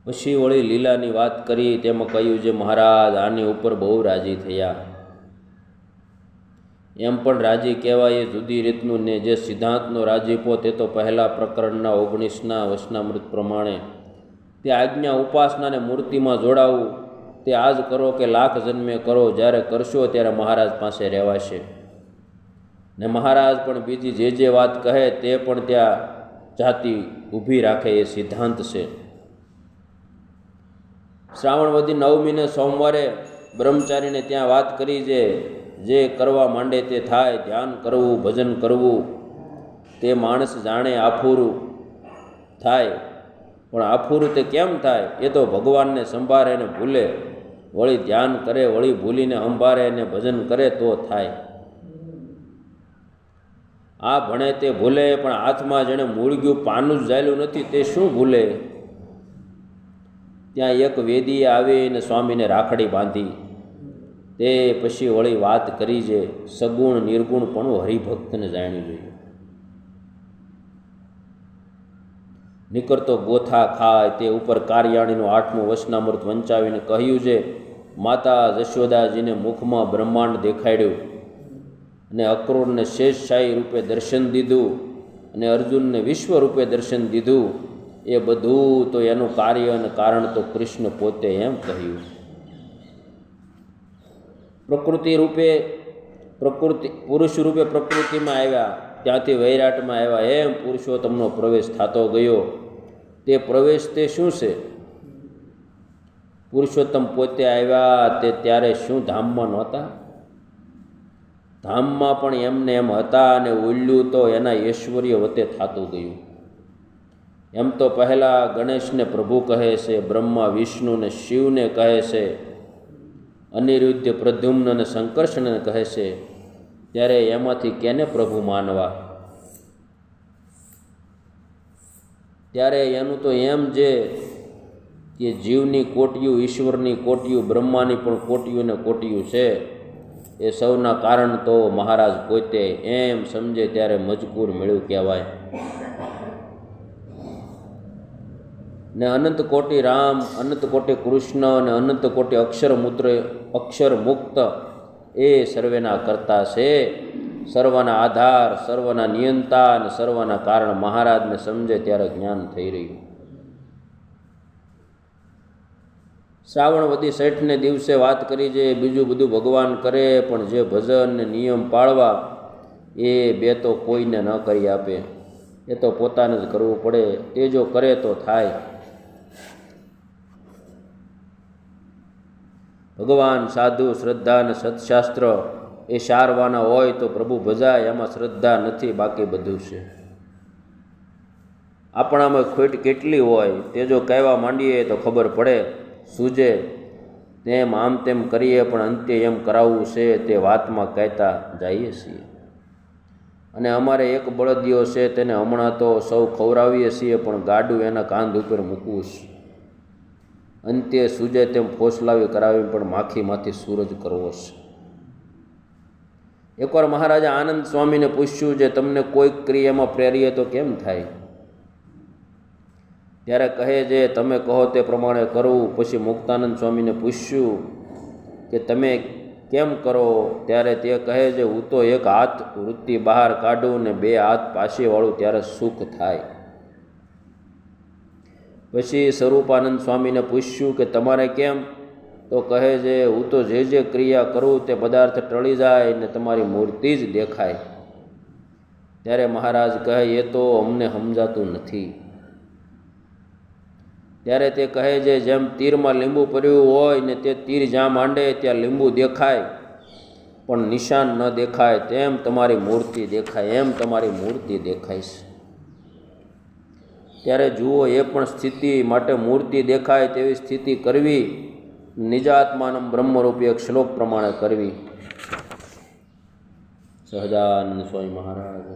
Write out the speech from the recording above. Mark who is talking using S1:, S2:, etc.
S1: પછી વળી લીલાની વાત કરી. તેમાં કહ્યું જે મહારાજ આની ઉપર બહુ રાજી થયા. એમ પણ રાજી કહેવાય એ જુદી રીતનું ને જે સિદ્ધાંતનો રાજીપો તે તો પહેલાં પ્રકરણના 19ના વચનામૃત પ્રમાણે તે આજ્ઞા ઉપાસનાને મૂર્તિમાં જોડાવું તે આજ કરો કે લાખ જન્મે કરો, જ્યારે કરશો ત્યારે મહારાજ પાસે રહેવાશે. ને મહારાજ પણ બીજી જે વાત કહે તે પણ ત્યાં જાતિ ઊભી રાખે એ સિદ્ધાંત છે. શ્રાવણ વધી 9મીને સોમવારે બ્રહ્મચારીને ત્યાં વાત કરી જે કરવા માંડે તે થાય. ધ્યાન કરવું, ભજન કરવું તે માણસ જાણે આફુરું થાય. પણ આફુરું તે કેમ થાય? એ તો ભગવાનને સંભાળે ને ભૂલે, વળી ધ્યાન કરે, વળી ભૂલીને સંભાળે ને ભજન કરે તો થાય. આ ભણે તે ભૂલે, પણ હાથમાં જેણે મૂળગ્યું પાનું જ ઝાલ્યું નથી તે શું ભૂલે? ત્યાં એક વેદીએ આવીને સ્વામીને રાખડી બાંધી. તે પછી વળી વાત કરી જે સગુણ નિર્ગુણ પણ હરિભક્તને જાણ્યું જોઈએ. નીકળતો ગોથા ખાય તે ઉપર કાર્યાણીનું 8મું વચનામૃત વંચાવીને કહ્યું છે માતા જશોદાજીને મુખમાં બ્રહ્માંડ દેખાડ્યું અને અક્રૂરને શેષશાહી રૂપે દર્શન દીધું અને અર્જુનને વિશ્વ રૂપે દર્શન દીધું. એ બધું તો એનું કાર્ય અને કારણ તો કૃષ્ણ પોતે એમ કહ્યું. પુરુષ રૂપે પ્રકૃતિમાં આવ્યા, ત્યાંથી વૈરાટમાં આવ્યા, એમ પુરુષોત્તમનો પ્રવેશ થતો ગયો. તે પ્રવેશ તે શું છે? પુરુષોત્તમ પોતે આવ્યા તે ત્યારે શું ધામમાં નહોતા? ધામમાં પણ એમને એમ હતા અને ઉલ્યું તો એના ઐશ્વર્ય વતે થતું ગયું. એમ તો પહેલાં ગણેશને પ્રભુ કહે છે, બ્રહ્મા વિષ્ણુને શિવને કહે છે, અનિરુદ્ધ પ્રદ્યુમ્ન અને સંકર્ષણને કહે છે. ત્યારે એમાંથી કેને પ્રભુ માનવા? ત્યારે એનું તો એમ જે કે જીવની કોટિયું, ઈશ્વરની કોટિયું, બ્રહ્માની પણ કોટિયું ને કોટિયું છે. એ સૌના કારણ તો મહારાજ પોતે એમ સમજે ત્યારે મજકૂર મેળ્યું કહેવાય. ને અનંત કોટી રામ, અનંત કોટી કૃષ્ણ અને અનંત કોટી અક્ષર મુક્ત એ સર્વેના કરતા છે. સર્વના આધાર, સર્વના નિયંતા અને સર્વના કારણ મહારાજને સમજે ત્યારે જ્ઞાન થઈ રહ્યું. શ્રાવણ વધી 60ને દિવસે વાત કરી જે બીજું બધું ભગવાન કરે, પણ જે ભજન ને નિયમ પાળવા એ બે તો કોઈને ન કરી આપે. એ તો પોતાને જ કરવું પડે. તે જો કરે તો થાય. ભગવાન, સાધુ, શ્રદ્ધા અને સત્શાસ્ત્ર એ સારવાના હોય તો પ્રભુ ભજાય. એમાં શ્રદ્ધા નથી, બાકી બધું છે. આપણામાં ખોટ કેટલી હોય તે જો કહેવા માંડીએ તો ખબર પડે, સૂજે. તેમ આમ તેમ કરીએ પણ અંતે એમ કરાવવું છે તે વાતમાં કહેતા જઈએ છીએ. અને અમારે એક બળદિયો છે તેને હમણાં તો સૌ ખવડાવીએ છીએ, પણ ગાડું એના કાંધ ઉપર મૂકવું છે. અંતે સૂજે તેમ ફોસલાવી કરાવી પણ માખીમાંથી સૂરજ કરવો છે. એકવાર મહારાજે આનંદ સ્વામીને પૂછ્યું જે તમને કોઈક ક્રિયામાં પ્રેરીએ તો કેમ થાય? ત્યારે કહે જે તમે કહો તે પ્રમાણે કરવું. પછી મુક્તાનંદ સ્વામીને પૂછ્યું કે તમે કેમ કરો? ત્યારે તે કહે છે હું તો એક હાથ વૃત્તિ બહાર કાઢું ને બે હાથ પાછી વાળું ત્યારે સુખ થાય. પછી સ્વરૂપાનંદ સ્વામીને પૂછ્યું કે તમારે કેમ? તો કહે છે હું તો જે ક્રિયા કરું તે પદાર્થ ટળી જાય ને તમારી મૂર્તિ જ દેખાય. ત્યારે મહારાજ કહે એ તો અમને સમજાતું નથી. ત્યારે તે કહે છે જેમ તીરમાં લીંબુ પડ્યું હોય ને તે તીર જ્યાં માંડે ત્યાં લીંબુ દેખાય પણ નિશાન ન દેખાય, તેમ તમારી મૂર્તિ દેખાય. એમ તમારી મૂર્તિ દેખાય છે. ત્યારે જુઓ એ પણ સ્થિતિ માટે મૂર્તિ દેખાય તેવી સ્થિતિ કરવી, નિજાત્માનમ બ્રહ્મરૂપી એક શ્લોક પ્રમાણે કરવી. સહજાનંદ સ્વામી મહારાજ.